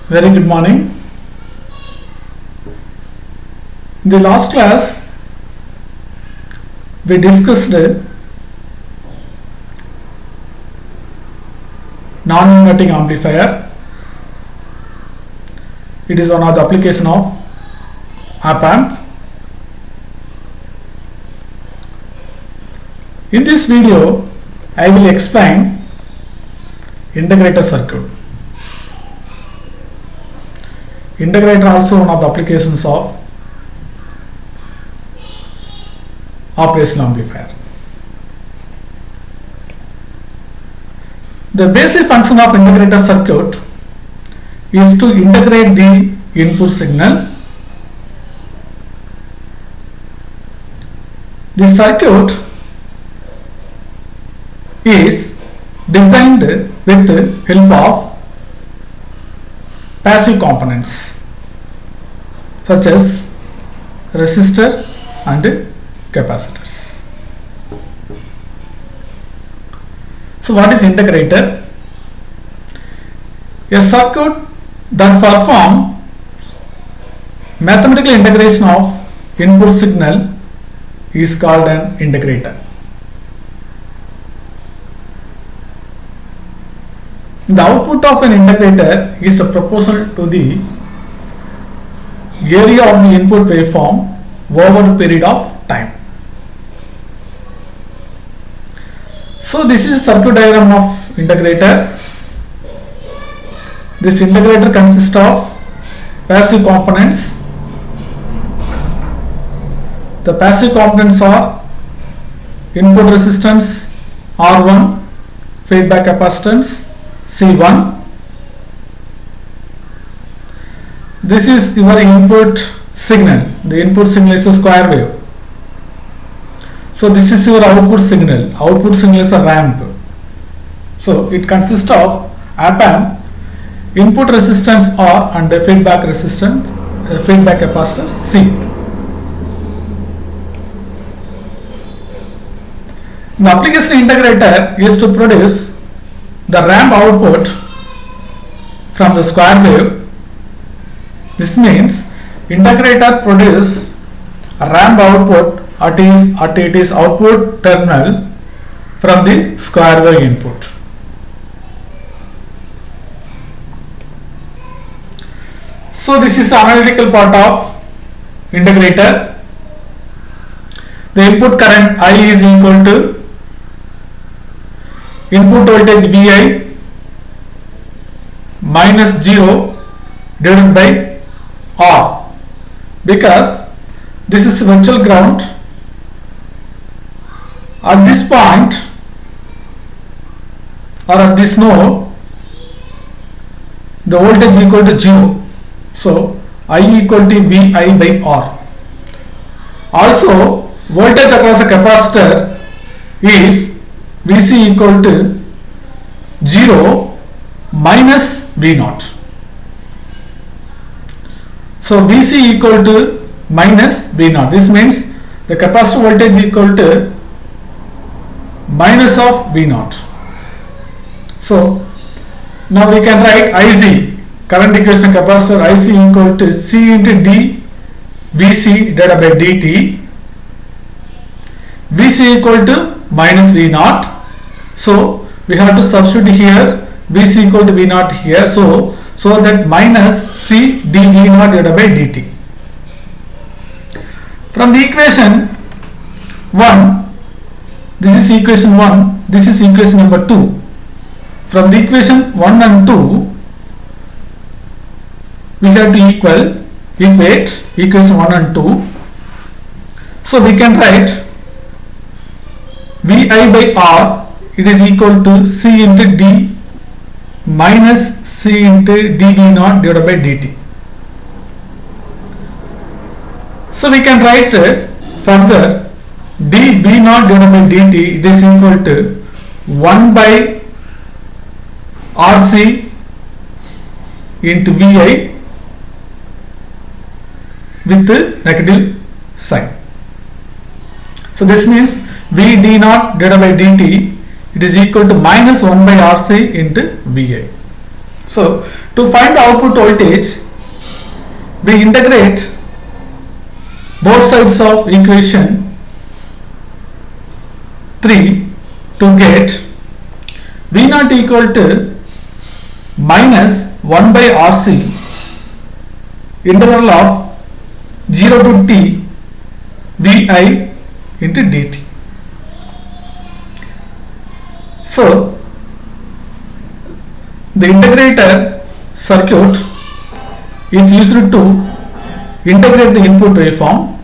Very good morning. In the last class, we discussed non-inverting amplifier. It is one of the application of op-amp. In this video, I will explain integrator circuit. Integrator also one of the applications of operational amplifier. The basic function of integrator circuit is to integrate the input signal. The circuit is designed with the help of passive components such as resistor and capacitors. So what is integrator? A circuit that performs mathematical integration of input signal is called an integrator. The output of an integrator is proportional to the area of the input waveform over a period of time. So this is circuit diagram of integrator. This integrator consists of passive components. The passive components are input resistance R1, feedback capacitance C1. This is your input signal. The input signal is a square wave. So this is your output signal. Output signal is a ramp. So it consists of op-amp, input resistance R and feedback resistance, feedback capacitor C. The application integrator is to produce the ramp output from the square wave. This means integrator produces a ramp output at its output terminal from the square wave input. So this is the analytical part of integrator. The input current I is equal to input voltage Vi minus 0 divided by R, because this is virtual ground. At this point or at this node, the voltage equal to 0. So I equal to Vi by R. Also, voltage across a capacitor is Vc equal to 0 minus V0. So Vc equal to minus V0. This means the capacitor voltage equal to minus of V0. So now we can write Ic, current equation capacitor Ic equal to C into D Vc divided by dt. Vc equal to minus V0. So we have to substitute here Vc equal to V0 here. So that minus C dV0 divided by dt. From the equation 1, this is equation 1, this is equation number 2. From the equation 1 and 2, we have to equate equation 1 and 2. So we can write Vi by R, it is equal to C into D minus C into dV0 divided by dt. So we can write further dV0 divided by dt, it is equal to 1 by RC into Vi with the negative sign. So this means V d naught divided by dt, it is equal to minus 1 by RC into VI. So to find the output voltage, we integrate both sides of equation 3 to get V naught equal to minus 1 by RC integral of 0 to t Vi into dt. So the integrator circuit is used to integrate the input waveform.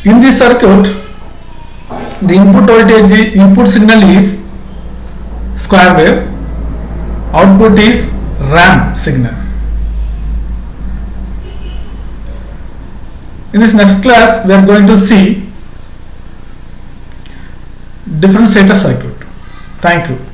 In this circuit, the input voltage, input signal is square wave, output is ramp signal. In this next class, we are going to see differentiator circuit. Thank you.